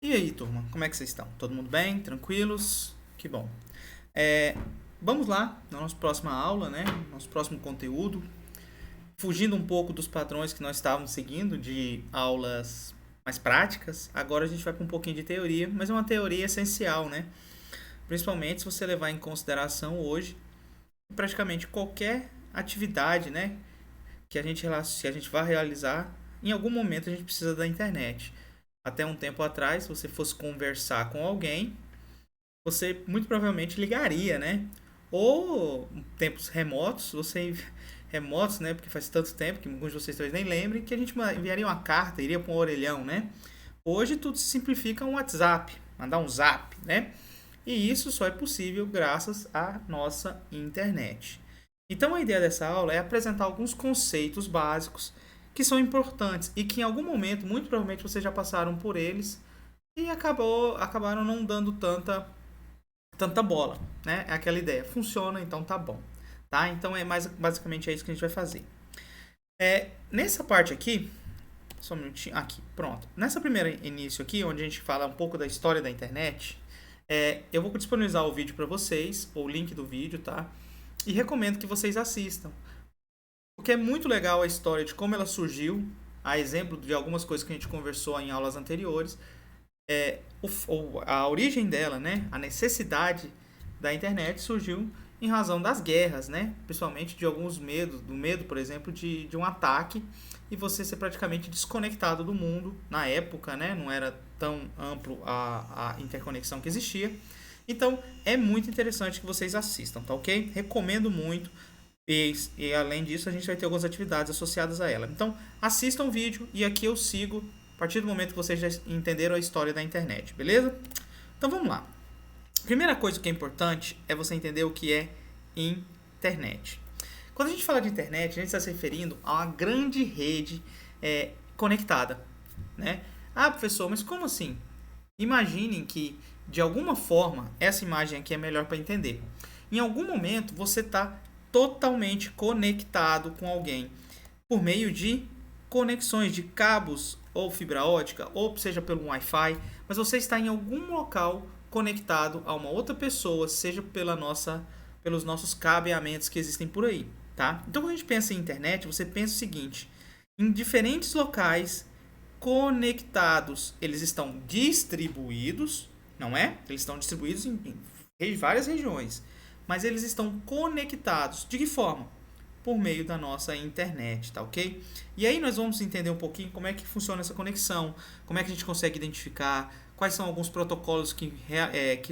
E aí, turma, como é que vocês estão? Todo mundo bem? Tranquilos? Que bom. É, Vamos lá na nossa próxima aula, né? Nosso próximo conteúdo. Fugindo um pouco dos padrões que nós estávamos seguindo de aulas mais práticas, agora a gente vai para um pouquinho de teoria, mas é uma teoria essencial, né? Principalmente se você levar em consideração hoje praticamente qualquer atividade, né? Que a gente vai realizar, em algum momento a gente precisa da internet. Até um tempo atrás, se você fosse conversar com alguém, você muito provavelmente ligaria, né? Ou em tempos remotos, remotos, né? Porque faz tanto tempo que alguns de vocês talvez nem lembrem que a gente enviaria uma carta, iria para um orelhão, né? Hoje tudo se simplifica um WhatsApp, mandar um zap, né? E isso só é possível graças à nossa internet. Então a ideia dessa aula é apresentar alguns conceitos básicos que são importantes e que em algum momento, muito provavelmente vocês já passaram por eles e acabaram não dando tanta bola, né? É aquela ideia, funciona, então tá bom, tá? Então basicamente é isso que a gente vai fazer. Nessa parte aqui, só um minutinho, aqui, pronto. Nessa primeira início aqui, onde a gente fala um pouco da história da internet, eu vou disponibilizar o vídeo para vocês, ou o link do vídeo, tá? E recomendo que vocês assistam, porque é muito legal a história de como ela surgiu, a exemplo de algumas coisas que a gente conversou em aulas anteriores, a origem dela, né, a necessidade da internet surgiu em razão das guerras, né, principalmente de alguns medos, do medo, por exemplo, de um ataque e você ser praticamente desconectado do mundo na época, né, não era tão amplo a interconexão que existia. Então é muito interessante que vocês assistam, tá ok? Recomendo muito. E além disso, a gente vai ter algumas atividades associadas a ela. Então, assistam o vídeo e aqui eu sigo a partir do momento que vocês já entenderam a história da internet, beleza? Então vamos lá. Primeira coisa que é importante é você entender o que é internet. Quando a gente fala de internet, a gente está se referindo a uma grande rede conectada, né? Ah, professor, mas como assim? Imaginem que, de alguma forma, essa imagem aqui é melhor para entender. Em algum momento, você está totalmente conectado com alguém por meio de conexões de cabos ou fibra ótica, ou seja pelo Wi-Fi, mas você está em algum local conectado a uma outra pessoa, seja pelos nossos cabeamentos que existem por aí, tá? Então, quando a gente pensa em internet, você pensa o seguinte: em diferentes locais conectados, eles estão distribuídos, não é? Eles estão distribuídos em várias regiões, mas eles estão conectados. De que forma? Por meio da nossa internet, tá ok? E aí nós vamos entender um pouquinho como é que funciona essa conexão, como é que a gente consegue identificar, quais são alguns protocolos que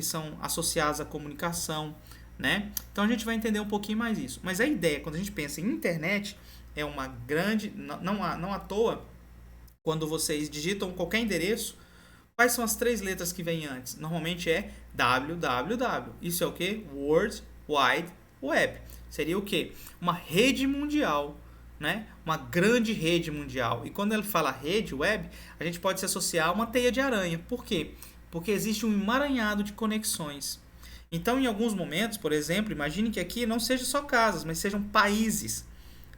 são associados à comunicação, né? Então a gente vai entender um pouquinho mais isso. Mas a ideia, quando a gente pensa em internet, é uma grande... Não à toa, quando vocês digitam qualquer endereço, quais são as três letras que vêm antes? Normalmente é www. Isso é o que? World Wide Web. Seria o quê? Uma rede mundial, né? Uma grande rede mundial. E quando ele fala rede web, a gente pode se associar a uma teia de aranha. Por quê? Porque existe um emaranhado de conexões. Então, em alguns momentos, por exemplo, imagine que aqui não seja só casas, mas sejam países,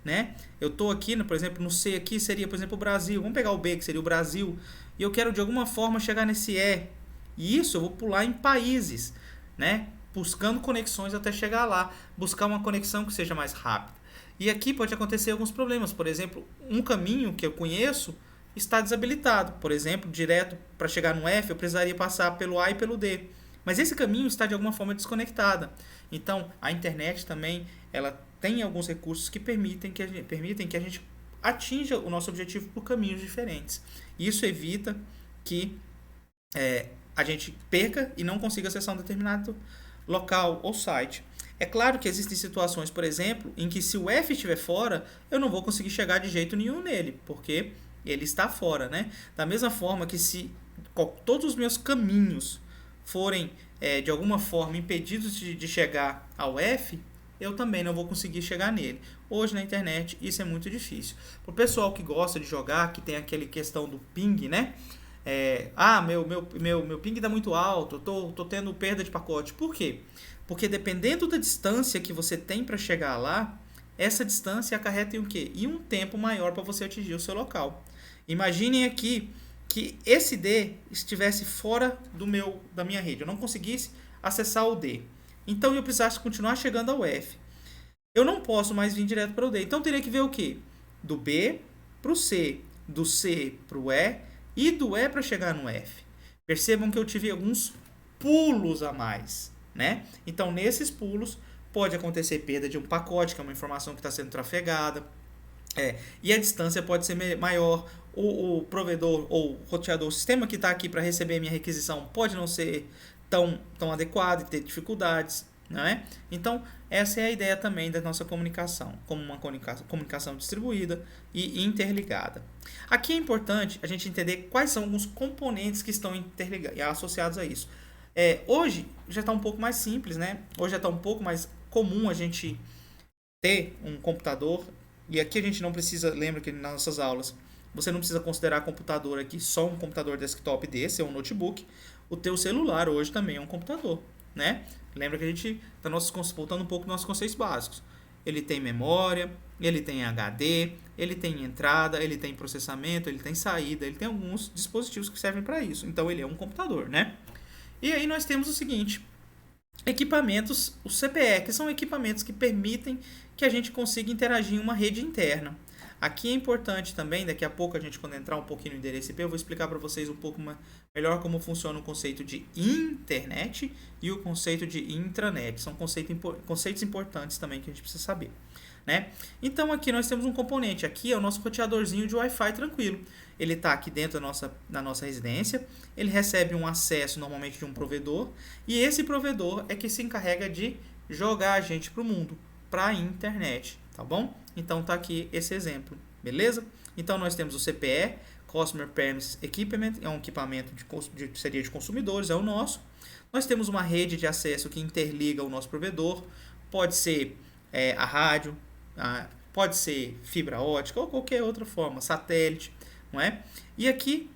né? Eu estou aqui, por exemplo, no C aqui seria, por exemplo, o Brasil. Vamos pegar o B, que seria o Brasil. E eu quero de alguma forma chegar nesse E. E isso eu vou pular em países, né? Buscando conexões até chegar lá. Buscar uma conexão que seja mais rápida. E aqui pode acontecer alguns problemas. Por exemplo, um caminho que eu conheço está desabilitado. Por exemplo, direto para chegar no F, eu precisaria passar pelo A e pelo D. Mas esse caminho está de alguma forma desconectada. Então, a internet também, ela tem alguns recursos que permitem que a gente atinja o nosso objetivo por caminhos diferentes. Isso evita que a gente perca e não consiga acessar um determinado local ou site. É claro que existem situações, por exemplo, em que se o F estiver fora, eu não vou conseguir chegar de jeito nenhum nele, porque ele está fora, né? Da mesma forma que se todos os meus caminhos forem de alguma forma impedidos de chegar ao F, eu também não vou conseguir chegar nele. Hoje na internet isso é muito difícil. Para o pessoal que gosta de jogar, que tem aquele questão do ping, né? Meu ping está muito alto, eu tô tendo perda de pacote. Por quê? Porque dependendo da distância que você tem para chegar lá, essa distância acarreta em o quê? E um tempo maior para você atingir o seu local. Imaginem aqui que esse D estivesse fora da minha rede. Eu não conseguisse acessar o D. Então eu precisasse continuar chegando ao F. Eu não posso mais vir direto para o D. Então eu teria que ver o quê? Do B para o C, do C para o E e do E para chegar no F. Percebam que eu tive alguns pulos a mais, né? Então nesses pulos pode acontecer perda de um pacote, que é uma informação que está sendo trafegada, e a distância pode ser maior. O provedor ou roteador, o sistema que está aqui para receber minha requisição pode não ser tão adequado e ter dificuldades, não é? Então, essa é a ideia também da nossa comunicação, como uma comunicação distribuída e interligada. Aqui é importante a gente entender quais são alguns componentes que estão associados a isso. Hoje já está um pouco mais simples, né? Hoje já está um pouco mais comum a gente ter um computador, e aqui a gente não precisa, lembra que nas nossas aulas, você não precisa considerar computador aqui só um computador desktop desse, ou um notebook. O teu celular hoje também é um computador, né? Lembra que a gente está voltando um pouco dos nossos conceitos básicos. Ele tem memória, ele tem HD, ele tem entrada, ele tem processamento, ele tem saída, ele tem alguns dispositivos que servem para isso. Então ele é um computador, né? E aí nós temos o seguinte: equipamentos, o CPE, que são equipamentos que permitem que a gente consiga interagir em uma rede interna. Aqui é importante também, daqui a pouco, quando entrar um pouquinho no endereço IP, eu vou explicar para vocês um pouco melhor como funciona o conceito de internet e o conceito de intranet. São conceitos importantes também que a gente precisa saber, né? Então aqui nós temos um componente, aqui é o nosso roteadorzinho de Wi-Fi tranquilo. Ele está aqui dentro da nossa residência, ele recebe um acesso normalmente de um provedor, e esse provedor é que se encarrega de jogar a gente para o mundo, para a internet, tá bom? Então tá aqui esse exemplo, beleza? Então nós temos o CPE, Customer Premises Equipment, é um equipamento seria de consumidores, é o nosso. Nós temos uma rede de acesso que interliga o nosso provedor, pode ser a rádio, pode ser fibra ótica ou qualquer outra forma, satélite, não é? E aqui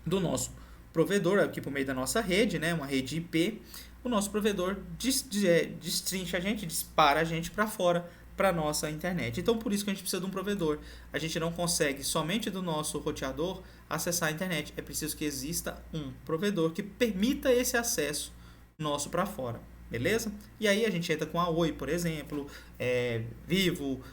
do nosso provedor, aqui por meio da nossa rede, né, uma rede IP, o nosso provedor destrincha a gente, dispara a gente para fora, para a nossa internet. Então, por isso que a gente precisa de um provedor. A gente não consegue, somente do nosso roteador, acessar a internet. É preciso que exista um provedor que permita esse acesso nosso para fora. Beleza? E aí a gente entra com a Oi, por exemplo, Vivo,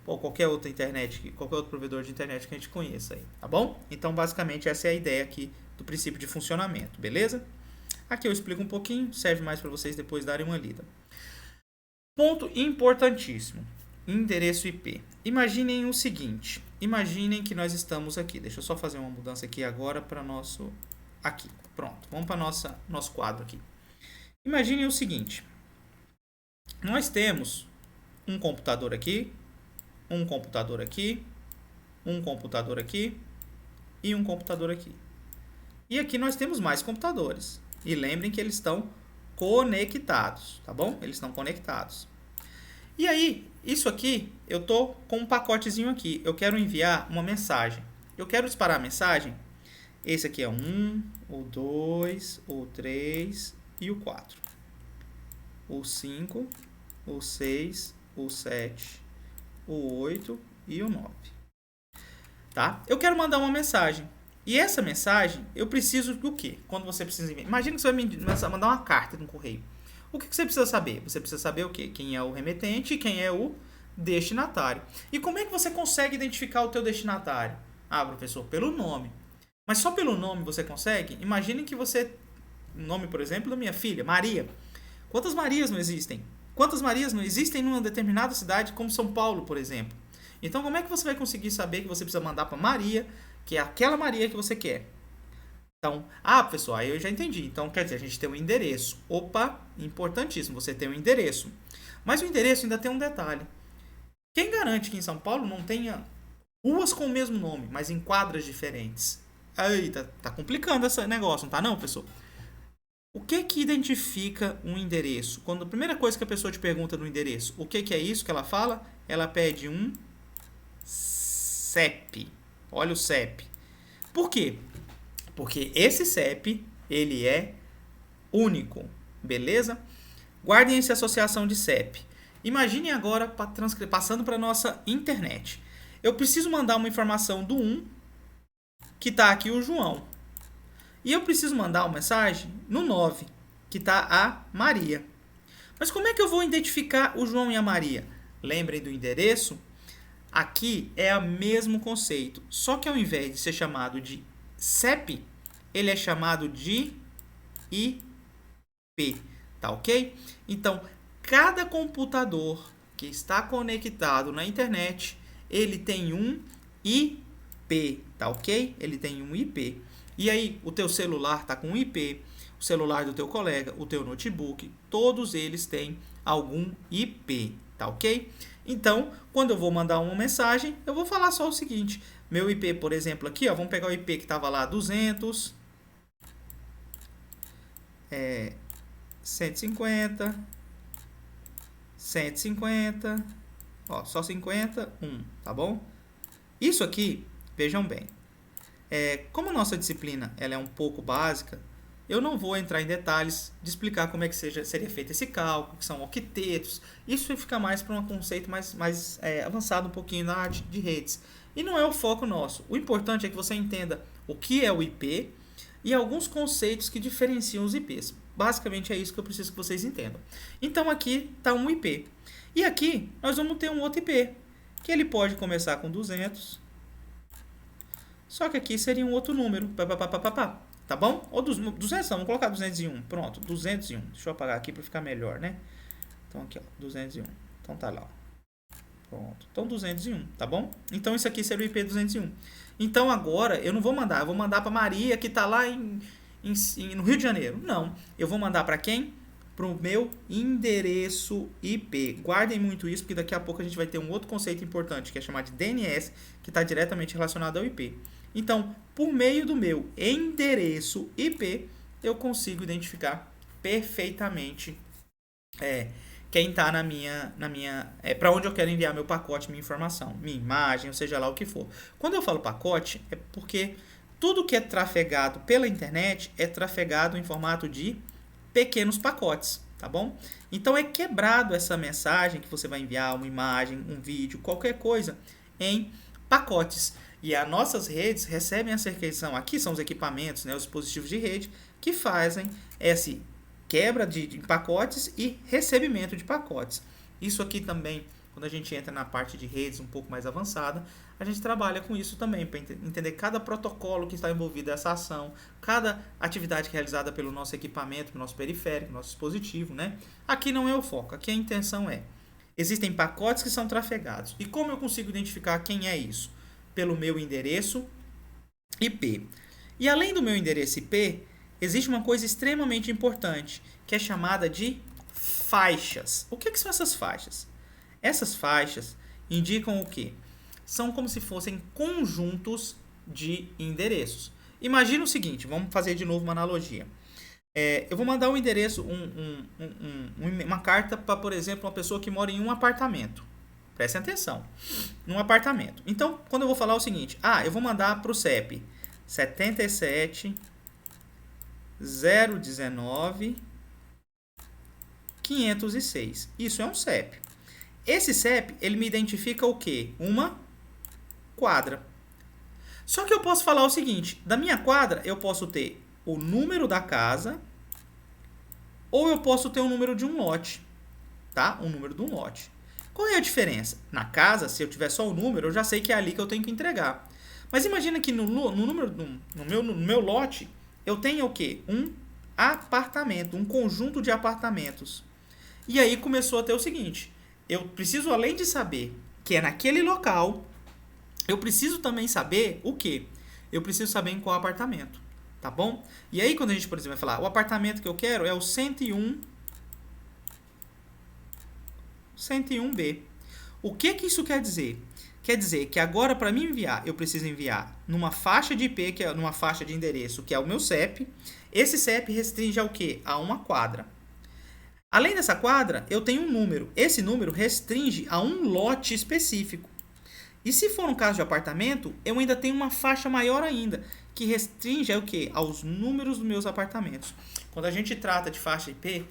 ou qualquer outra internet, qualquer outro provedor de internet que a gente conheça aí, tá bom? Então, basicamente, essa é a ideia aqui do princípio de funcionamento, beleza? Aqui eu explico um pouquinho, serve mais para vocês depois darem uma lida. Ponto importantíssimo, endereço IP. Imaginem o seguinte, imaginem que nós estamos aqui, deixa eu só fazer uma mudança aqui agora para nosso, aqui, pronto, vamos para nosso quadro aqui. Imaginem o seguinte, nós temos um computador aqui, um computador aqui, um computador aqui e um computador aqui. E aqui nós temos mais computadores. E lembrem que eles estão conectados, tá bom? Eles estão conectados. E aí, isso aqui, eu tô com um pacotezinho aqui. Eu quero enviar uma mensagem. Eu quero disparar a mensagem. Esse aqui é o 1, o 2, o 3 e o 4. O 5, o 6, o 7, o 8 e o 9. Tá? Eu quero mandar uma mensagem. E essa mensagem, eu preciso do quê? Quando você precisa enviar. Imagina que você vai mandar uma carta no correio. O que você precisa saber? Você precisa saber o quê? Quem é o remetente e quem é o destinatário. E como é que você consegue identificar o teu destinatário? Ah, professor, pelo nome. Mas só pelo nome você consegue? Imagine que você... O nome, por exemplo, da minha filha, Maria. Quantas Marias não existem? Quantas Marias não existem numa determinada cidade, como São Paulo, por exemplo? Então, como é que você vai conseguir saber que você precisa mandar para Maria, que é aquela Maria que você quer? Então, pessoal, aí eu já entendi. Então, quer dizer, a gente tem um endereço. Opa, importantíssimo, você tem um endereço. Mas o endereço ainda tem um detalhe. Quem garante que em São Paulo não tenha ruas com o mesmo nome, mas em quadras diferentes? Aí, tá complicando esse negócio, não tá não, pessoal? O que identifica um endereço? Quando a primeira coisa que a pessoa te pergunta no endereço, o que é isso que ela fala? Ela pede um CEP. Olha o CEP. Por quê? Porque esse CEP, ele é único, beleza? Guardem essa associação de CEP. Imaginem agora passando para a nossa internet. Eu preciso mandar uma informação do 1 que está aqui o João. E eu preciso mandar uma mensagem no 9, que está a Maria. Mas como é que eu vou identificar o João e a Maria? Lembrem do endereço? Aqui é o mesmo conceito, só que ao invés de ser chamado de CEP, ele é chamado de IP, tá ok? Então, cada computador que está conectado na internet, ele tem um IP, tá ok? Ele tem um IP. E aí, o teu celular está com um IP, o celular do teu colega, o teu notebook, todos eles têm algum IP, tá ok? Então, quando eu vou mandar uma mensagem, eu vou falar só o seguinte, meu IP, por exemplo, aqui, ó, vamos pegar o IP que estava lá, 200, 150, 150, ó, só 50, 1, tá bom? Isso aqui, vejam bem, como a nossa disciplina ela é um pouco básica, eu não vou entrar em detalhes de explicar como é que seria feito esse cálculo, que são octetos. Isso fica mais para um conceito mais avançado um pouquinho na arte de redes. E não é o foco nosso. O importante é que você entenda o que é o IP e alguns conceitos que diferenciam os IPs. Basicamente é isso que eu preciso que vocês entendam. Então aqui está um IP. E aqui nós vamos ter um outro IP, que ele pode começar com 200, só que aqui seria um outro número. Tá bom? Ou 200 não, vamos colocar 201. Pronto, 201. Deixa eu apagar aqui para ficar melhor, né? Então aqui, ó, 201. Então tá lá, ó. Pronto. Então 201, tá bom? Então isso aqui seria o IP 201. Então agora eu não vou mandar, eu vou mandar para Maria que tá lá no Rio de Janeiro. Não, eu vou mandar para quem? Para o meu endereço IP. Guardem muito isso, porque daqui a pouco a gente vai ter um outro conceito importante, que é chamado de DNS, que está diretamente relacionado ao IP. Então, por meio do meu endereço IP, eu consigo identificar perfeitamente quem está para onde eu quero enviar meu pacote, minha informação, minha imagem, ou seja lá o que for. Quando eu falo pacote, é porque tudo que é trafegado pela internet é trafegado em formato de pequenos pacotes, tá bom? Então é quebrado essa mensagem que você vai enviar, uma imagem, um vídeo, qualquer coisa, em pacotes. E as nossas redes recebem essa requisição. Aqui são os equipamentos, né, os dispositivos de rede, que fazem essa quebra de pacotes e recebimento de pacotes. Isso aqui também, quando a gente entra na parte de redes um pouco mais avançada, a gente trabalha com isso também, para entender cada protocolo que está envolvido nessa ação, cada atividade realizada pelo nosso equipamento, pelo nosso periférico, nosso dispositivo, né? Aqui não é o foco, aqui a intenção existem pacotes que são trafegados. E como eu consigo identificar quem é isso? Pelo meu endereço IP. E além do meu endereço IP, existe uma coisa extremamente importante, que é chamada de faixas. O que são essas faixas? Essas faixas indicam o quê? São como se fossem conjuntos de endereços. Imagina o seguinte, vamos fazer de novo uma analogia. Eu vou mandar um endereço, uma carta para, por exemplo, uma pessoa que mora em um apartamento. Prestem atenção. Num apartamento. Então, quando eu vou falar o seguinte, eu vou mandar para o CEP 77 019 506. Isso é um CEP. Esse CEP, ele me identifica o quê? Uma quadra. Só que eu posso falar o seguinte, da minha quadra eu posso ter o número da casa ou eu posso ter o número de um lote, tá? O número de um lote. Qual é a diferença? Na casa, se eu tiver só o número, eu já sei que é ali que eu tenho que entregar. Mas imagina que no meu lote, eu tenho o quê? Um apartamento, um conjunto de apartamentos. E aí começou a ter o seguinte, eu preciso, além de saber que é naquele local, eu preciso também saber o quê? Eu preciso saber em qual apartamento, tá bom? E aí quando a gente, por exemplo, vai falar, o apartamento que eu quero é o 101B. O que isso quer dizer? Quer dizer que agora, para me enviar, eu preciso enviar numa faixa de IP, que é numa faixa de endereço, que é o meu CEP. Esse CEP restringe ao quê? A uma quadra. Além dessa quadra, eu tenho um número. Esse número restringe a um lote específico. E se for um caso de apartamento, eu ainda tenho uma faixa maior ainda, que restringe ao quê? Aos números dos meus apartamentos. Quando a gente trata de faixa IP,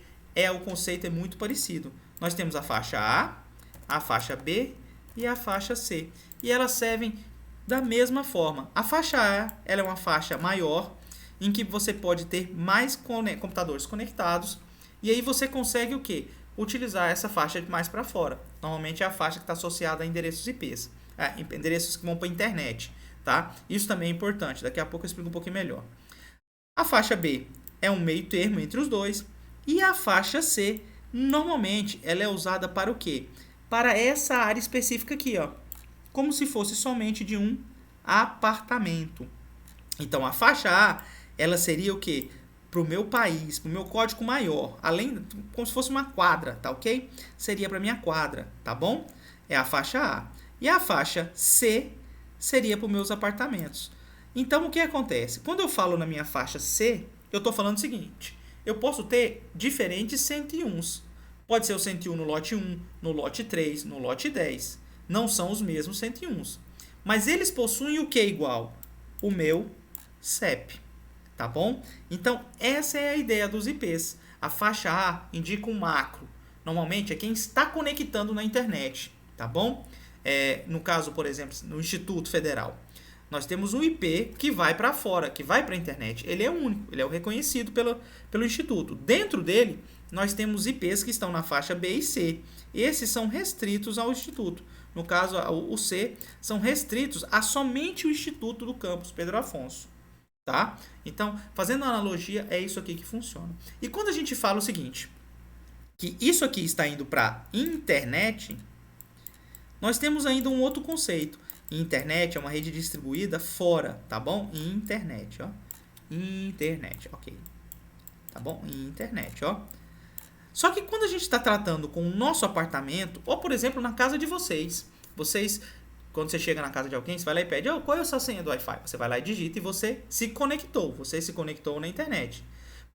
o conceito é muito parecido. Nós temos a faixa A, a faixa B e a faixa C. E elas servem Da mesma forma, a faixa A ela é uma faixa maior, em que você pode ter mais computadores conectados, e aí você consegue o quê? Utilizar essa faixa mais para fora. Normalmente é a faixa que está associada a endereços IPs, endereços que vão para a internet. Tá? Isso também é importante, daqui a pouco eu explico um pouquinho melhor. A faixa B é um meio termo entre os dois, e a faixa C, normalmente, ela é usada para o quê? Para essa área específica aqui, ó, como se fosse somente de um apartamento. Então, a faixa A, ela seria o quê? Para o meu país, para o meu código maior, além, como se fosse uma quadra, tá ok? Seria para minha quadra, tá bom? É a faixa A. E a faixa C seria para os meus apartamentos. Então, o que acontece? Quando eu falo na minha faixa C, eu estou falando o seguinte, eu posso ter diferentes 101s. Pode ser o 101 no lote 1, no lote 3, no lote 10. Não são os mesmos 101s. Mas eles possuem o que igual? O meu CEP. Tá bom? Então, essa é a ideia dos IPs. A faixa A indica um macro. Normalmente é quem está conectando na internet. Tá bom? No caso, por exemplo, no Instituto Federal. Nós temos um IP que vai para fora, que vai para a internet. Ele é único, ele é o reconhecido pelo Instituto. Dentro dele, nós temos IPs que estão na faixa B e C. Esses são restritos ao Instituto. No caso, o C, são restritos a somente o Instituto do campus Pedro Afonso. Tá? Então, fazendo a analogia, é isso aqui que funciona. E quando a gente fala o seguinte, que isso aqui está indo para a internet, nós temos ainda um outro conceito. Internet é uma rede distribuída fora, tá bom? Internet, ó. Internet, ok. Tá bom? Internet, ó. Só que quando a gente está tratando com o nosso apartamento, ou por exemplo, na casa de vocês, quando você chega na casa de alguém, você vai lá e pede, qual é a sua senha do Wi-Fi? Você vai lá e digita e você se conectou na internet.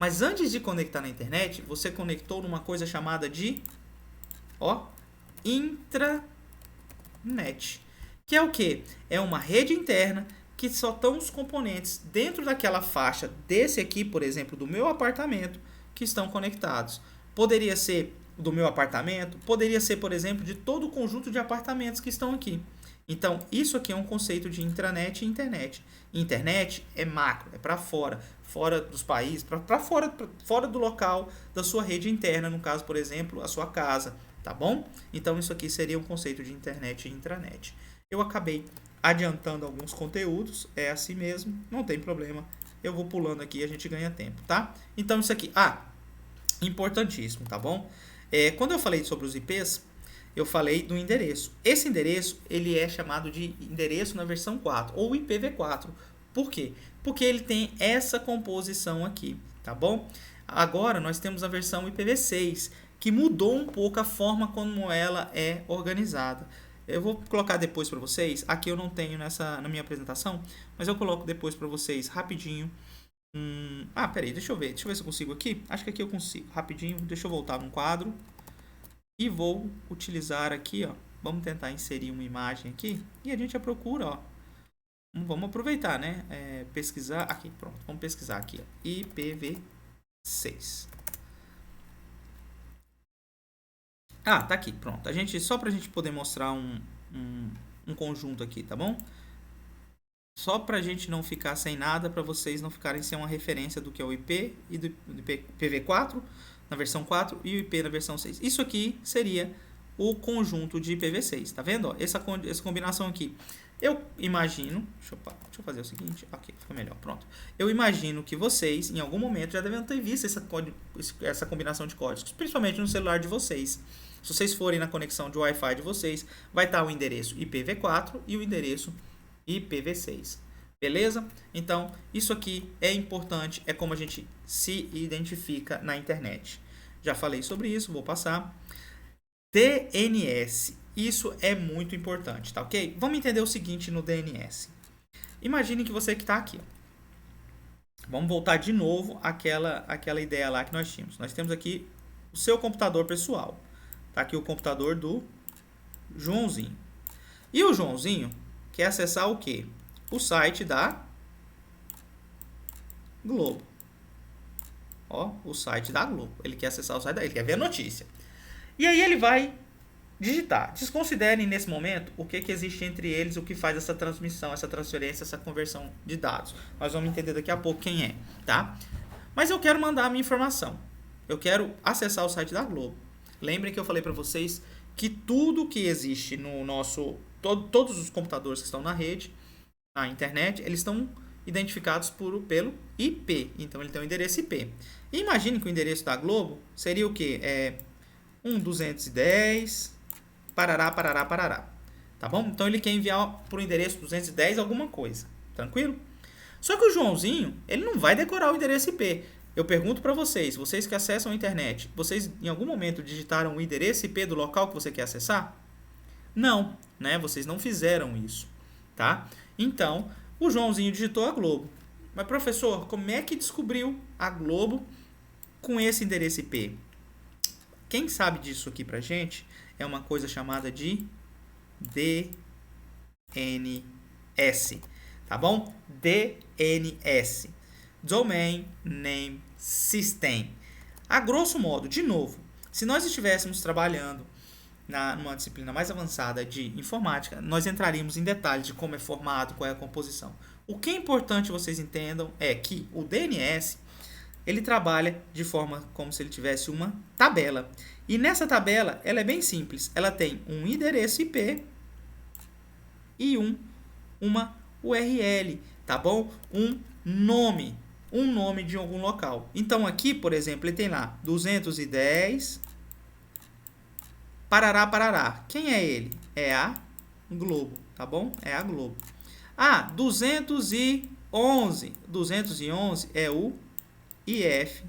Mas antes de conectar na internet, você conectou numa coisa chamada de, intranet. Que é o quê? É uma rede interna que só estão os componentes dentro daquela faixa desse aqui, por exemplo, do meu apartamento, que estão conectados. Poderia ser do meu apartamento, poderia ser, por exemplo, de todo o conjunto de apartamentos que estão aqui. Então, isso aqui é um conceito de intranet e internet. Internet é macro, é para fora, fora dos países, para fora do local da sua rede interna, no caso, por exemplo, a sua casa, tá bom? Então, isso aqui seria um conceito de internet e intranet. Eu acabei adiantando alguns conteúdos, é assim mesmo, não tem problema. Eu vou pulando aqui e a gente ganha tempo, tá? Então, isso aqui, importantíssimo, tá bom? Quando eu falei sobre os IPs, eu falei do endereço. Esse endereço, ele é chamado de endereço na versão 4, ou IPv4. Por quê? Porque ele tem essa composição aqui, tá bom? Agora, nós temos a versão IPv6, que mudou um pouco a forma como ela é organizada. Eu vou colocar depois para vocês, aqui eu não tenho na minha apresentação, mas eu coloco depois para vocês rapidinho. Peraí, deixa eu ver se eu consigo aqui. Acho que aqui eu consigo, rapidinho, deixa eu voltar num quadro. E vou utilizar aqui, vamos tentar inserir uma imagem aqui, e a gente já procura, vamos aproveitar, né, pesquisar, aqui, pronto, vamos pesquisar aqui, IPv6. Tá aqui, pronto. Só pra gente poder mostrar um conjunto aqui, tá bom? Só pra gente não ficar sem nada, pra vocês não ficarem sem uma referência do que é o IP e do IPv4 na versão 4 e o IP na versão 6. Isso aqui seria o conjunto de IPv6, tá vendo? Essa combinação aqui. Eu imagino, deixa eu fazer o seguinte, aqui fica melhor, pronto. Eu imagino que vocês, em algum momento, já devem ter visto essa combinação de códigos, principalmente no celular de vocês. Se vocês forem na conexão de Wi-Fi de vocês, vai estar o endereço IPv4 e o endereço IPv6. Beleza? Então, isso aqui é importante, é como a gente se identifica na internet. Já falei sobre isso, vou passar. DNS. Isso é muito importante, tá ok? Vamos entender o seguinte no DNS. Imagine que você que está aqui. Vamos voltar de novo àquela ideia lá que nós tínhamos. Nós temos aqui o seu computador pessoal. Tá aqui o computador do Joãozinho. E o Joãozinho quer acessar o quê? O site da Globo. O site da Globo. Ele quer acessar o site ele quer ver a notícia. E aí ele vai digitar. Desconsiderem nesse momento o que existe entre eles, o que faz essa transmissão, essa transferência, essa conversão de dados. Nós vamos entender daqui a pouco quem é, tá? Mas eu quero mandar a minha informação. Eu quero acessar o site da Globo. Lembrem que eu falei para vocês que tudo que existe no nosso... Todos os computadores que estão na rede, na internet, eles estão identificados pelo IP. Então, ele tem um endereço IP. E imagine que o endereço da Globo seria o quê? 210, parará, parará, parará. Tá bom? Então, ele quer enviar para o endereço 210 alguma coisa. Tranquilo? Só que o Joãozinho, ele não vai decorar o endereço IP. Eu pergunto para vocês que acessam a internet, vocês em algum momento digitaram o endereço IP do local que você quer acessar? Não, né? Vocês não fizeram isso, tá? Então, o Joãozinho digitou a Globo. Mas, professor, como é que descobriu a Globo com esse endereço IP? Quem sabe disso aqui pra gente é uma coisa chamada de DNS, tá bom? DNS. Domain Name System. A grosso modo, de novo, se nós estivéssemos trabalhando numa disciplina mais avançada de informática, nós entraríamos em detalhes de como é formado, qual é a composição. O que é importante vocês entendam é que o DNS, ele trabalha de forma como se ele tivesse uma tabela. E nessa tabela, ela é bem simples. Ela tem um endereço IP e uma URL, tá bom? Um nome de algum local. Então aqui, por exemplo, ele tem lá 210 parará, parará. Quem é ele? É a Globo, tá bom? É a Globo. 211. 211 é o IFTO,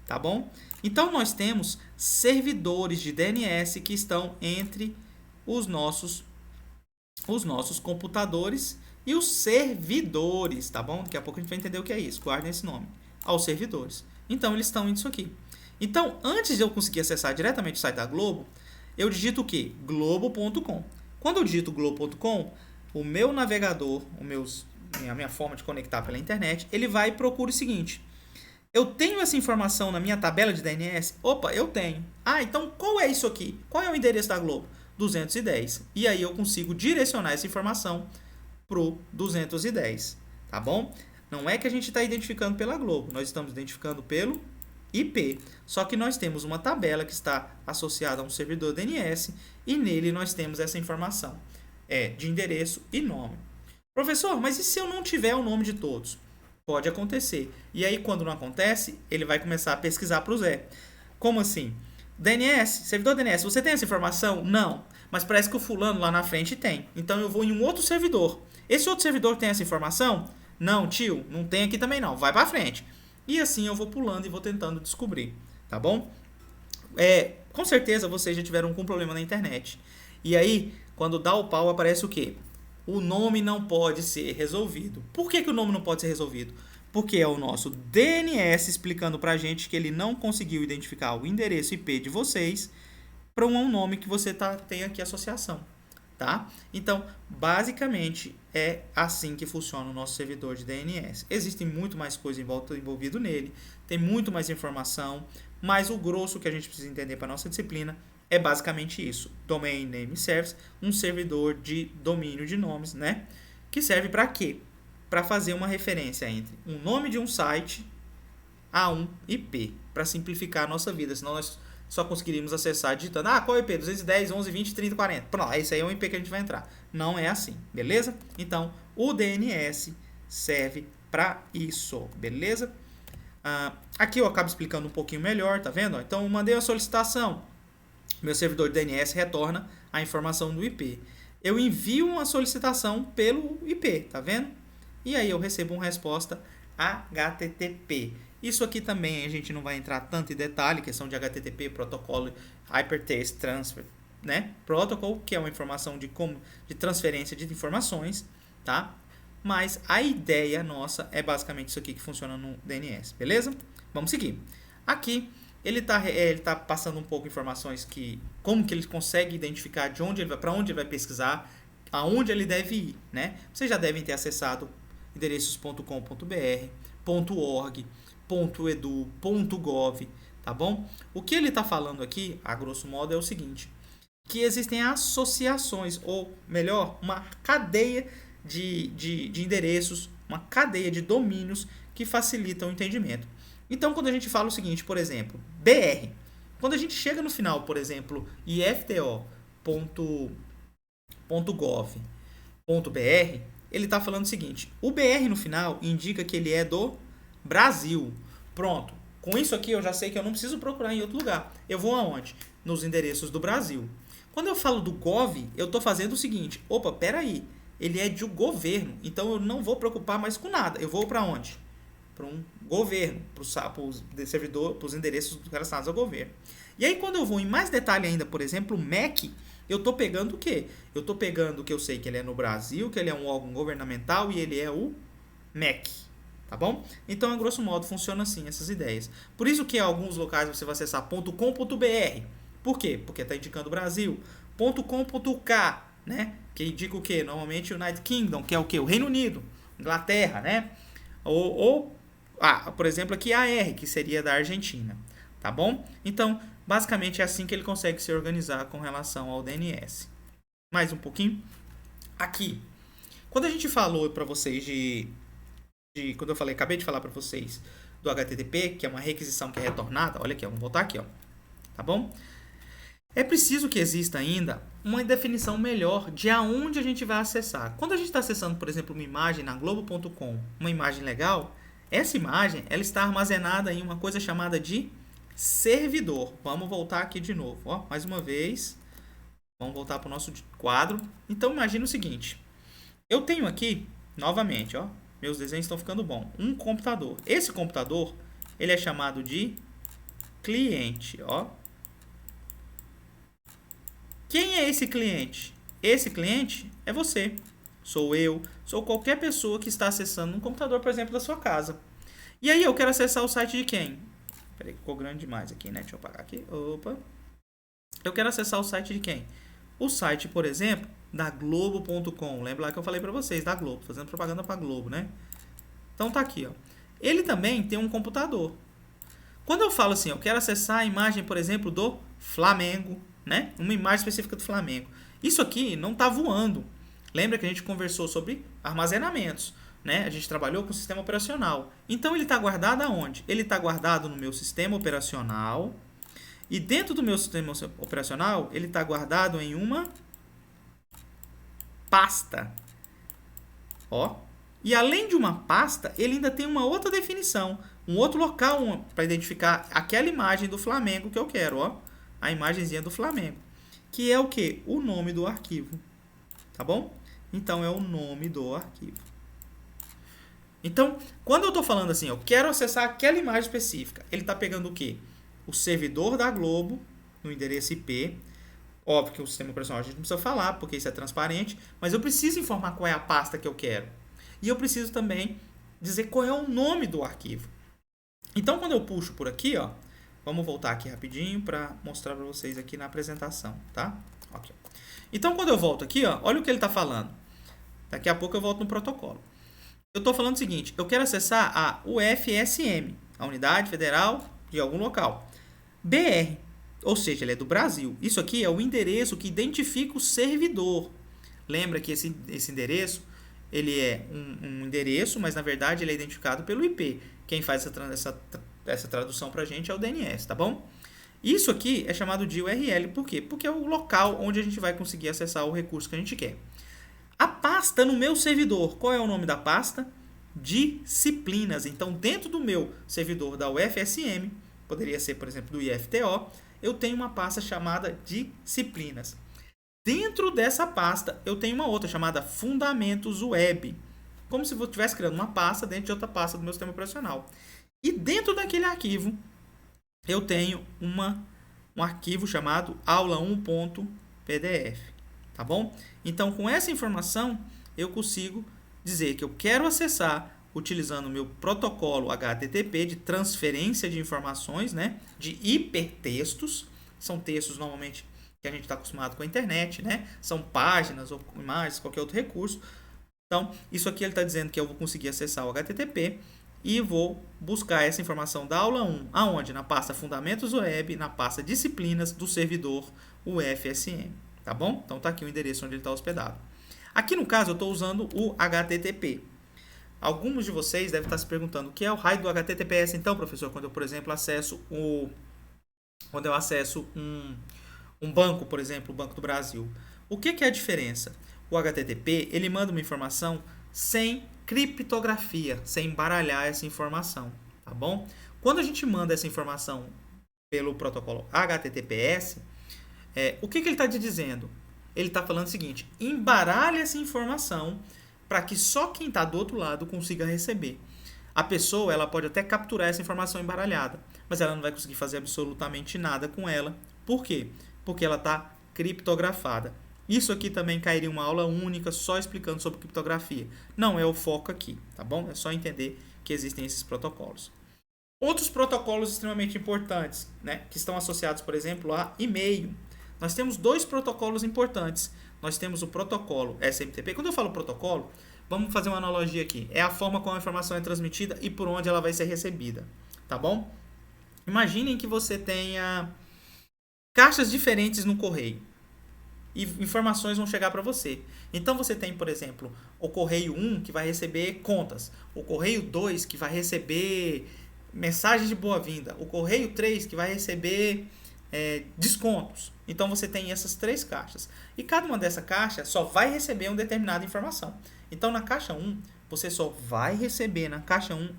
tá bom? Então, nós temos servidores de DNS que estão entre os nossos computadores e os servidores, tá bom? Daqui a pouco a gente vai entender o que é isso. Guardem esse nome. Aos servidores. Então, eles estão nisso aqui. Então, antes de eu conseguir acessar diretamente o site da Globo, eu digito o quê? Globo.com. Quando eu digito Globo.com, o meu navegador, a minha forma de conectar pela internet, ele vai e procura o seguinte. Eu tenho essa informação na minha tabela de DNS? Opa, eu tenho. Então qual é isso aqui? Qual é o endereço da Globo? 210. E aí eu consigo direcionar essa informação pro 210, tá bom? Não é que a gente está identificando pela Globo, nós estamos identificando pelo IP. Só que nós temos uma tabela que está associada a um servidor DNS e nele nós temos essa informação de endereço e nome. Professor, mas e se eu não tiver o nome de todos? Pode acontecer. E aí, quando não acontece, ele vai começar a pesquisar para o Zé. Como assim? DNS, servidor DNS, você tem essa informação? Não. Mas parece que o fulano lá na frente tem. Então eu vou em um outro servidor. Esse outro servidor tem essa informação? Não, tio, não tem aqui também não. Vai para frente. E assim eu vou pulando e vou tentando descobrir. Tá bom? Com certeza vocês já tiveram algum problema na internet. E aí, quando dá o pau, aparece o quê? O nome não pode ser resolvido. Por que o nome não pode ser resolvido? Porque é o nosso DNS explicando para a gente que ele não conseguiu identificar o endereço IP de vocês para um nome que você tem aqui associação. Tá? Então, basicamente, é assim que funciona o nosso servidor de DNS. Existem muito mais coisa envolvido nele, tem muito mais informação, mas o grosso que a gente precisa entender para a nossa disciplina é basicamente isso. Domain Name Service, um servidor de domínio de nomes, né? Que serve para quê? Para fazer uma referência entre um nome de um site a um IP, para simplificar a nossa vida, senão nós só conseguiríamos acessar digitando, qual é o IP? 210, 11, 20, 30, 40. Pronto, esse aí é o IP que a gente vai entrar. Não é assim, beleza? Então, o DNS serve para isso, beleza? Aqui eu acabo explicando um pouquinho melhor, tá vendo? Então, eu mandei a solicitação. Meu servidor de DNS retorna a informação do IP. Eu envio uma solicitação pelo IP, tá vendo? E aí eu recebo uma resposta HTTP. Isso aqui também a gente não vai entrar tanto em detalhe, questão de HTTP, protocolo Hypertext Transfer, né? Protocol, que é uma informação de transferência de informações, tá? Mas a ideia nossa é basicamente isso aqui que funciona no DNS, beleza? Vamos seguir. Aqui ele tá passando um pouco informações como que ele consegue identificar de onde para onde ele vai pesquisar, aonde ele deve ir, né? Vocês já devem ter acessado endereços .com.br, .org, .edu, .gov, tá bom? O que ele está falando aqui, a grosso modo, é o seguinte, que existem associações, ou melhor, uma cadeia de endereços, uma cadeia de domínios que facilitam o entendimento. Então, quando a gente fala o seguinte, por exemplo, BR, quando a gente chega no final, por exemplo, ifto.gov.br, ele está falando o seguinte, o BR no final indica que ele é do Brasil. Pronto. Com isso aqui eu já sei que eu não preciso procurar em outro lugar. Eu vou aonde? Nos endereços do Brasil. Quando eu falo do gov, eu estou fazendo o seguinte, opa, peraí, ele é de um governo, então eu não vou preocupar mais com nada. Eu vou para onde? Para um governo, para os endereços relacionados ao governo. E aí quando eu vou em mais detalhe ainda, por exemplo, o MEC, eu estou pegando o quê? Eu estou pegando que eu sei que ele é no Brasil, que ele é um órgão governamental e ele é o MEC. Tá bom? Então, a grosso modo, funciona assim, essas ideias. Por isso que em alguns locais você vai acessar .com.br. Por quê? Porque está indicando Brasil. .com.uk, né? Que indica o quê? Normalmente United Kingdom, que é o quê? O Reino Unido, Inglaterra, né? Por exemplo, aqui AR, que seria da Argentina. Tá bom? Então, basicamente é assim que ele consegue se organizar com relação ao DNS. Mais um pouquinho. Aqui, quando a gente falou para vocês quando eu falei, acabei de falar para vocês do HTTP, que é uma requisição que é retornada, olha aqui, vamos voltar aqui, ó, tá bom? É preciso que exista ainda uma definição melhor de aonde a gente vai acessar. Quando a gente está acessando, por exemplo, uma imagem na Globo.com, uma imagem legal, essa imagem ela está armazenada em uma coisa chamada de servidor. Vamos voltar aqui de novo, ó, mais uma vez. Vamos voltar para o nosso quadro. Então, imagine o seguinte. Eu tenho aqui, novamente, ó, meus desenhos estão ficando bons. Um computador. Esse computador, ele é chamado de cliente, ó. Quem é esse cliente? Esse cliente é você. Sou eu. Sou qualquer pessoa que está acessando um computador, por exemplo, da sua casa. E aí eu quero acessar o site de quem? Peraí, ficou grande demais aqui, né? Deixa eu apagar aqui. Opa. Eu quero acessar o site de quem? O site, por exemplo, da Globo.com. Lembra lá que eu falei para vocês, da Globo, fazendo propaganda para Globo, né? Então tá aqui, ó. Ele também tem um computador. Quando eu falo assim, eu quero acessar a imagem, por exemplo, do Flamengo, né? Uma imagem específica do Flamengo. Isso aqui não está voando. Lembra que a gente conversou sobre armazenamentos, né? A gente trabalhou com o sistema operacional. Então ele está guardado aonde? Ele está guardado no meu sistema operacional. E dentro do meu sistema operacional, ele está guardado em uma pasta. Ó. E além de uma pasta, ele ainda tem uma outra definição, um outro local para identificar aquela imagem do Flamengo que eu quero, ó. A imagenzinha do Flamengo. Que é o quê? O nome do arquivo. Tá bom? Então é o nome do arquivo. Então, quando eu estou falando assim, eu quero acessar aquela imagem específica, ele está pegando o quê? O servidor da Globo, no endereço IP. Óbvio que o sistema operacional a gente não precisa falar, porque isso é transparente, mas eu preciso informar qual é a pasta que eu quero. E eu preciso também dizer qual é o nome do arquivo. Então, quando eu puxo por aqui, ó, vamos voltar aqui rapidinho para mostrar para vocês aqui na apresentação, tá? Okay. Então, quando eu volto aqui, ó, olha o que ele está falando. Daqui a pouco eu volto no protocolo. Eu estou falando o seguinte, eu quero acessar a UFSM, a Unidade Federal de algum local. BR, ou seja, ele é do Brasil. Isso aqui é o endereço que identifica o servidor. Lembra que esse endereço, ele é um endereço, mas na verdade ele é identificado pelo IP. Quem faz essa tradução para a gente é o DNS, tá bom? Isso aqui é chamado de URL, por quê? Porque é o local onde a gente vai conseguir acessar o recurso que a gente quer. A pasta no meu servidor, qual é o nome da pasta? Disciplinas. Então, dentro do meu servidor da UFSM, poderia ser, por exemplo, do IFTO, eu tenho uma pasta chamada Disciplinas. Dentro dessa pasta, eu tenho uma outra chamada Fundamentos Web. Como se eu estivesse criando uma pasta dentro de outra pasta do meu sistema operacional. E dentro daquele arquivo, eu tenho um arquivo chamado aula1.pdf. Tá bom? Então, com essa informação, eu consigo dizer que eu quero acessar utilizando o meu protocolo HTTP de transferência de informações, né? De hipertextos. São textos, normalmente, que a gente está acostumado com a internet, né? São páginas ou imagens, qualquer outro recurso. Então, isso aqui ele está dizendo que eu vou conseguir acessar o HTTP e vou buscar essa informação da aula 1, aonde? Na pasta Fundamentos Web, na pasta Disciplinas do servidor UFSM, tá bom? Então tá aqui o endereço onde ele está hospedado. Aqui no caso eu estou usando o HTTP. Alguns de vocês devem estar se perguntando o que é o raio do HTTPS então, professor, quando eu, por exemplo, acesso um banco, por exemplo, o Banco do Brasil. O que é a diferença? O HTTP, ele manda uma informação sem criptografia, sem embaralhar essa informação, tá bom? Quando a gente manda essa informação pelo protocolo HTTPS, o que ele está te dizendo? Ele está falando o seguinte: embaralha essa informação para que só quem está do outro lado consiga receber. A pessoa ela pode até capturar essa informação embaralhada, mas ela não vai conseguir fazer absolutamente nada com ela. Por quê? Porque ela está criptografada. Isso aqui também cairia uma aula única só explicando sobre criptografia. Não é o foco aqui, tá bom? É só entender que existem esses protocolos. Outros protocolos extremamente importantes, né, que estão associados, por exemplo, a e-mail. Nós temos dois protocolos importantes. Nós temos o protocolo SMTP. Quando eu falo protocolo, vamos fazer uma analogia aqui. É a forma como a informação é transmitida e por onde ela vai ser recebida, tá bom? Imaginem que você tenha caixas diferentes no correio e informações vão chegar para você. Então você tem, por exemplo, o correio 1 que vai receber contas, o correio 2 que vai receber mensagem de boa-vinda, o correio 3 que vai receber descontos. Então você tem essas três caixas. E cada uma dessa caixa só vai receber uma determinada informação. Então na caixa 1, você só vai receber na caixa 1,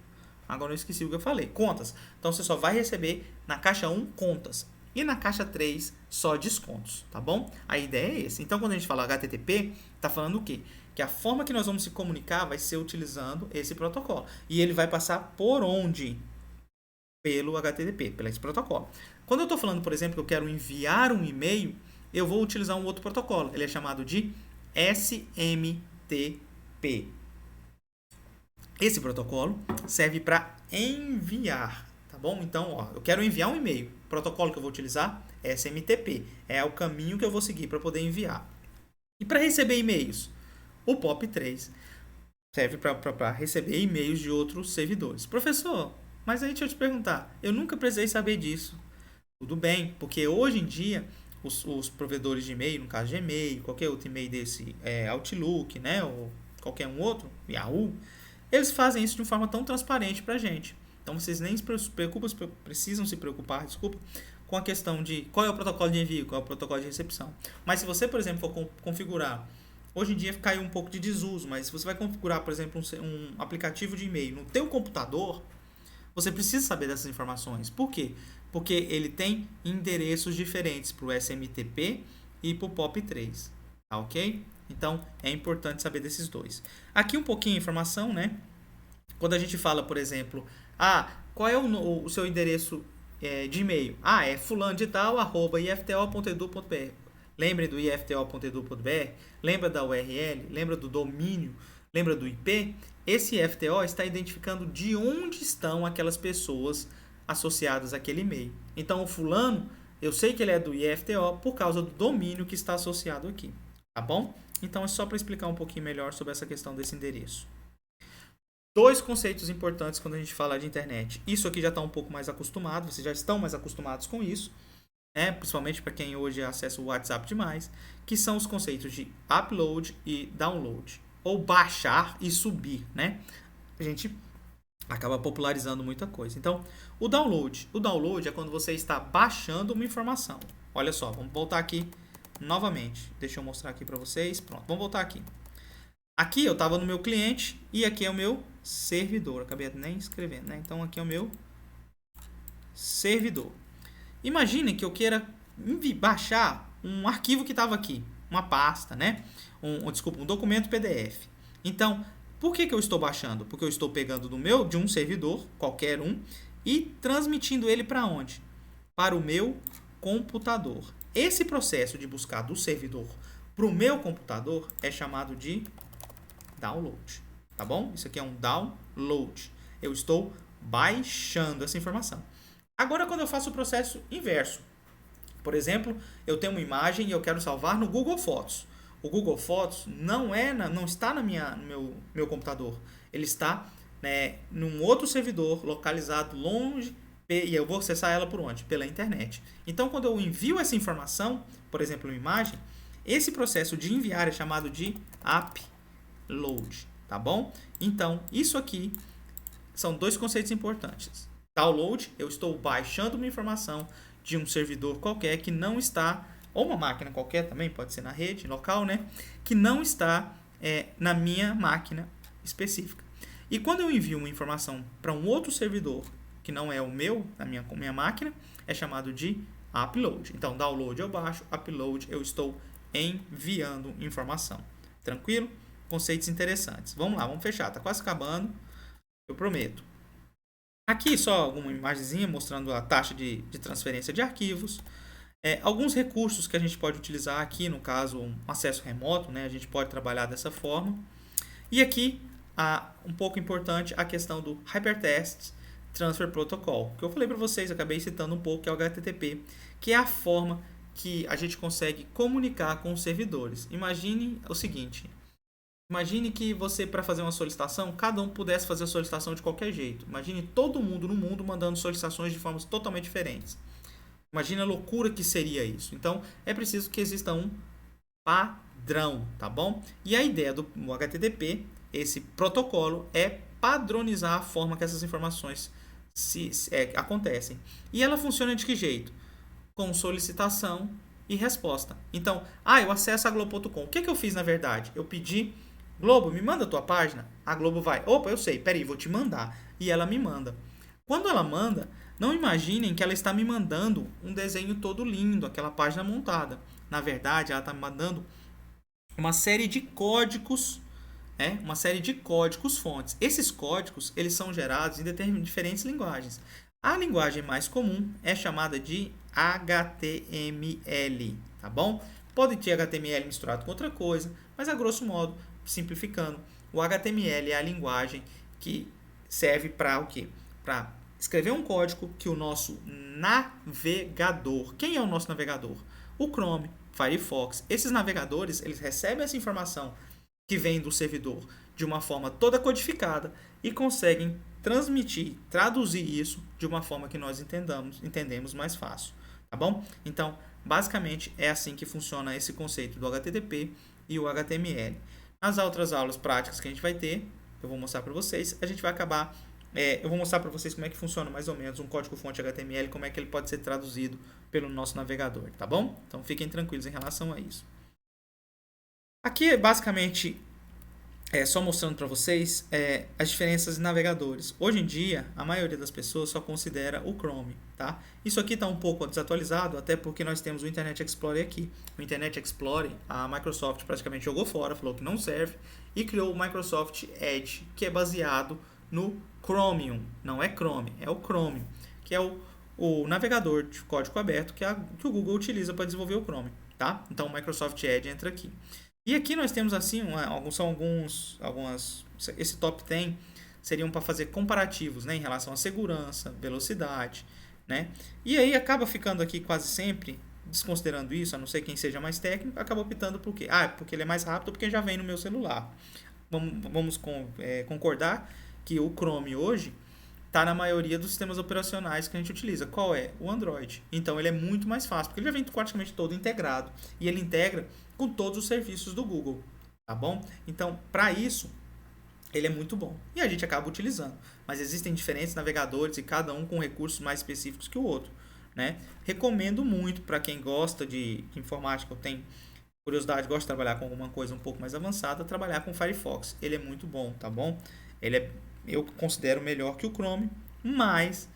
agora eu esqueci o que eu falei, contas. Então você só vai receber na caixa 1 contas. E na caixa 3, só descontos, tá bom? A ideia é essa. Então, quando a gente fala HTTP, tá falando o quê? Que a forma que nós vamos se comunicar vai ser utilizando esse protocolo. E ele vai passar por onde? Pelo HTTP, pelo esse protocolo. Quando eu estou falando, por exemplo, que eu quero enviar um e-mail, eu vou utilizar um outro protocolo. Ele é chamado de SMTP. Esse protocolo serve para enviar, tá bom? Então, eu quero enviar um e-mail. O protocolo que eu vou utilizar é SMTP. É o caminho que eu vou seguir para poder enviar. E para receber e-mails? O POP3 serve para receber e-mails de outros servidores. Professor, mas aí deixa eu te perguntar. Eu nunca precisei saber disso. Tudo bem, porque hoje em dia os provedores de e-mail, no caso Gmail, qualquer outro e-mail desse, Outlook, né, ou qualquer um outro, Yahoo, eles fazem isso de uma forma tão transparente para a gente. Então vocês nem precisam se preocupar, com a questão de qual é o protocolo de envio, qual é o protocolo de recepção. Mas se você, por exemplo, for configurar, hoje em dia caiu um pouco de desuso, mas se você vai configurar, por exemplo, um aplicativo de e-mail no teu computador, você precisa saber dessas informações. Por quê? Porque ele tem endereços diferentes para o SMTP e para o POP3, tá ok? Então, é importante saber desses dois. Aqui um pouquinho de informação, né? Quando a gente fala, por exemplo, qual é o seu endereço de e-mail? É fulano de tal, @ifto.edu.br. Lembre do ifto.edu.br? Lembra da URL? Lembra do domínio? Lembra do IP? Esse IFTO está identificando de onde estão aquelas pessoas associadas àquele e-mail. Então, o fulano, eu sei que ele é do IFTO por causa do domínio que está associado aqui. Tá bom? Então, é só para explicar um pouquinho melhor sobre essa questão desse endereço. Dois conceitos importantes quando a gente fala de internet. Isso aqui já está um pouco mais acostumado, vocês já estão mais acostumados com isso, principalmente para quem hoje acessa o WhatsApp demais, que são os conceitos de upload e download. Ou baixar e subir, né? A gente acaba popularizando muita coisa. Então, o download é quando você está baixando uma informação. Olha só, vamos voltar aqui novamente. Deixa eu mostrar aqui para vocês. Pronto, vamos voltar aqui. Aqui eu estava no meu cliente e aqui é o meu servidor. Acabei nem escrevendo, né? Então, aqui é o meu servidor. Imagine que eu queira baixar um arquivo que estava aqui, uma pasta, né? Um documento PDF. Então, por que eu estou baixando? Porque eu estou pegando de um servidor, qualquer um, e transmitindo ele para onde? Para o meu computador. Esse processo de buscar do servidor para o meu computador é chamado de download. Tá bom? Isso aqui é um download. Eu estou baixando essa informação. Agora, quando eu faço o processo inverso, por exemplo, eu tenho uma imagem e eu quero salvar no Google Fotos. O Google Fotos não está no meu computador. Ele está né, num outro servidor localizado longe, e eu vou acessar ela por onde? Pela internet. Então, quando eu envio essa informação, por exemplo, uma imagem, esse processo de enviar é chamado de upload, tá bom? Então, isso aqui são dois conceitos importantes. Download, eu estou baixando uma informação de um servidor qualquer que não está, ou uma máquina qualquer também, pode ser na rede, local, né? Que não está na minha máquina específica. E quando eu envio uma informação para um outro servidor, que não é o meu, a minha máquina, é chamado de upload. Então, download eu baixo, upload eu estou enviando informação. Tranquilo? Conceitos interessantes. Vamos lá, vamos fechar. Está quase acabando, eu prometo. Aqui só alguma imagenzinha mostrando a taxa de transferência de arquivos. Alguns recursos que a gente pode utilizar aqui, no caso, um acesso remoto, né? A gente pode trabalhar dessa forma. E aqui, um pouco importante, a questão do Hypertext Transfer Protocol, que eu falei para vocês, acabei citando um pouco, que é o HTTP, que é a forma que a gente consegue comunicar com os servidores. Imagine o seguinte, imagine que você, para fazer uma solicitação, cada um pudesse fazer a solicitação de qualquer jeito. Imagine todo mundo no mundo mandando solicitações de formas totalmente diferentes. Imagine a loucura que seria isso. Então, é preciso que exista um padrão, tá bom? E a ideia do HTTP, esse protocolo, é padronizar a forma que essas informações acontecem. E ela funciona de que jeito? Com solicitação e resposta. Então, eu acesso a Globo.com. O que eu fiz na verdade? Eu pedi, Globo, me manda a tua página. A Globo vai, opa, eu sei, peraí, vou te mandar. E ela me manda. Quando ela manda, não imaginem que ela está me mandando um desenho todo lindo, aquela página montada. Na verdade, ela está me mandando uma série de códigos, uma série de códigos fontes. Esses códigos, eles são gerados em diferentes linguagens. A linguagem mais comum é chamada de HTML, tá bom? Pode ter HTML misturado com outra coisa, mas a grosso modo, simplificando, o HTML é a linguagem que serve para o quê? Para escrever um código que o nosso navegador... Quem é o nosso navegador? O Chrome, Firefox. Esses navegadores, eles recebem essa informação que vem do servidor de uma forma toda codificada e conseguem transmitir, traduzir isso de uma forma que nós entendemos mais fácil, tá bom? Então, basicamente, é assim que funciona esse conceito do HTTP e o HTML. Nas outras aulas práticas que a gente vai ter, eu vou mostrar para vocês, a gente vai acabar... eu vou mostrar para vocês como é que funciona mais ou menos um código-fonte HTML, como é que ele pode ser traduzido pelo nosso navegador, tá bom? Então, fiquem tranquilos em relação a isso. Aqui é basicamente só mostrando para vocês as diferenças de navegadores. Hoje em dia, a maioria das pessoas só considera o Chrome, tá? Isso aqui está um pouco desatualizado, até porque nós temos o Internet Explorer aqui. O Internet Explorer, a Microsoft praticamente jogou fora, falou que não serve, e criou o Microsoft Edge, que é baseado no Chromium. Não é Chrome, é o Chromium, que é o navegador de código aberto que o Google utiliza para desenvolver o Chrome, tá? Então, o Microsoft Edge entra aqui. E aqui nós temos assim, esse top 10 seriam para fazer comparativos, né, em relação à segurança, velocidade, né? E aí acaba ficando aqui quase sempre, desconsiderando isso, a não ser quem seja mais técnico, acaba optando por quê? Porque ele é mais rápido, porque já vem no meu celular. Vamos concordar que o Chrome hoje está na maioria dos sistemas operacionais que a gente utiliza. Qual é? O Android. Então ele é muito mais fácil, porque ele já vem praticamente todo integrado. E ele integra com todos os serviços do Google, tá bom? Então, para isso, ele é muito bom. E a gente acaba utilizando. Mas existem diferentes navegadores e cada um com recursos mais específicos que o outro, né? Recomendo muito para quem gosta de informática, ou tem curiosidade, gosta de trabalhar com alguma coisa um pouco mais avançada, trabalhar com o Firefox. Ele é muito bom, tá bom? Eu considero melhor que o Chrome, mas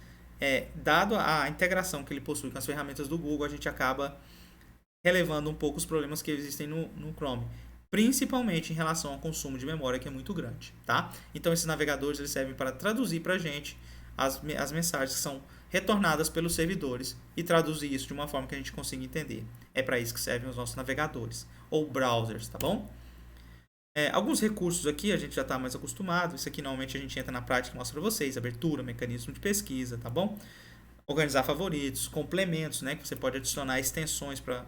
dado a integração que ele possui com as ferramentas do Google, a gente acaba relevando um pouco os problemas que existem no Chrome, principalmente em relação ao consumo de memória, que é muito grande, tá? Então, esses navegadores eles servem para traduzir para a gente as mensagens que são retornadas pelos servidores e traduzir isso de uma forma que a gente consiga entender. É para isso que servem os nossos navegadores, ou browsers, tá bom? Alguns recursos aqui a gente já está mais acostumado. Isso aqui normalmente a gente entra na prática e mostra para vocês. Abertura, mecanismo de pesquisa, tá bom? Organizar favoritos, complementos, né? Que você pode adicionar extensões para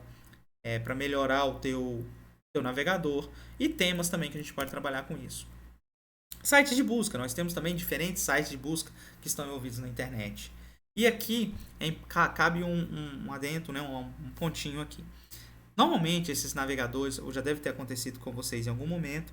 melhorar o teu navegador. E temas também que a gente pode trabalhar com isso. Sites de busca, nós temos também diferentes sites de busca que estão envolvidos na internet. E aqui cabe um adendo, né, um pontinho aqui. Normalmente esses navegadores, ou já deve ter acontecido com vocês em algum momento,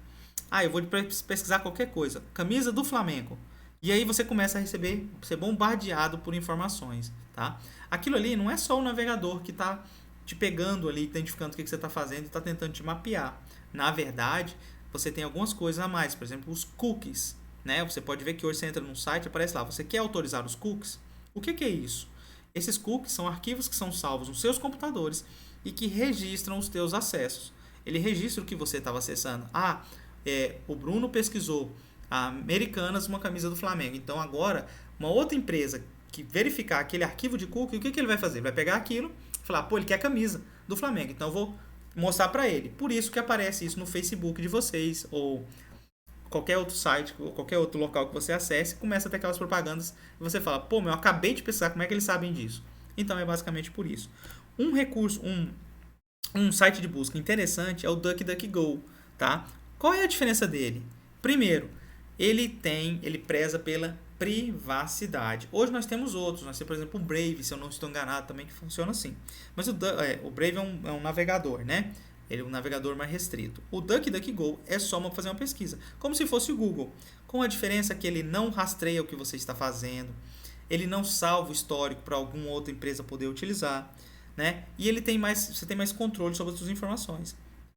eu vou pesquisar qualquer coisa, camisa do Flamengo. E aí você começa a ser bombardeado por informações, tá? Aquilo ali não é só o navegador que está te pegando ali, identificando o que você está fazendo e está tentando te mapear. Na verdade, você tem algumas coisas a mais, por exemplo, os cookies, né? Você pode ver que hoje você entra num site, aparece lá, você quer autorizar os cookies? O que é isso? Esses cookies são arquivos que são salvos nos seus computadores e que registram os teus acessos. Ele registra o que você estava acessando. O Bruno pesquisou a Americanas uma camisa do Flamengo. Então agora, uma outra empresa que verificar aquele arquivo de cookie, o que ele vai fazer? Ele vai pegar aquilo e falar, ele quer a camisa do Flamengo. Então eu vou mostrar para ele. Por isso que aparece isso no Facebook de vocês ou qualquer outro site, ou qualquer outro local que você acesse, começa a ter aquelas propagandas e você fala, eu acabei de pesquisar, como é que eles sabem disso? Então é basicamente por isso. Um recurso, um site de busca interessante é o DuckDuckGo, tá? Qual é a diferença dele? Primeiro, ele preza pela privacidade. Hoje nós temos outros, nós temos, por exemplo, o Brave, se eu não estou enganado, também que funciona assim. Mas o Brave é um navegador, né? Ele é um navegador mais restrito. O DuckDuckGo é só fazer uma pesquisa, como se fosse o Google, com a diferença que ele não rastreia o que você está fazendo, ele não salva o histórico para alguma outra empresa poder utilizar, né? E você tem mais controle sobre as suas informações,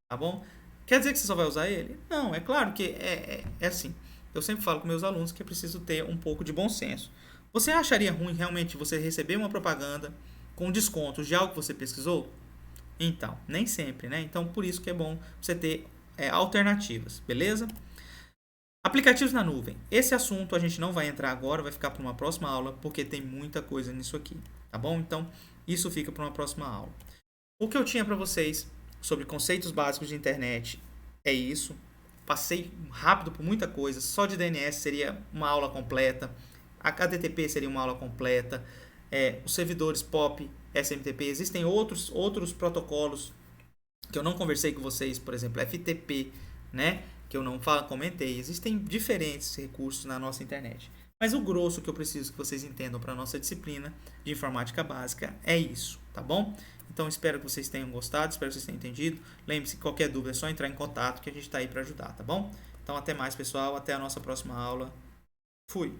tá bom? Quer dizer que você só vai usar ele? Não, é claro que é assim. Eu sempre falo com meus alunos que é preciso ter um pouco de bom senso. Você acharia ruim realmente você receber uma propaganda com descontos de algo que você pesquisou? Então, nem sempre, né? Então, por isso que é bom você ter alternativas, beleza? Aplicativos na nuvem. Esse assunto a gente não vai entrar agora, vai ficar para uma próxima aula, porque tem muita coisa nisso aqui, tá bom? Então, isso fica para uma próxima aula. O que eu tinha para vocês sobre conceitos básicos de internet é isso. Passei rápido por muita coisa. Só de DNS seria uma aula completa. A HTTP seria uma aula completa. Os servidores POP, SMTP. Existem outros protocolos que eu não conversei com vocês. Por exemplo, FTP, né? Que eu não comentei. Existem diferentes recursos na nossa internet. Mas o grosso que eu preciso que vocês entendam para a nossa disciplina de informática básica é isso, tá bom? Então espero que vocês tenham gostado, espero que vocês tenham entendido. Lembre-se que qualquer dúvida é só entrar em contato que a gente está aí para ajudar, tá bom? Então até mais, pessoal, até a nossa próxima aula. Fui!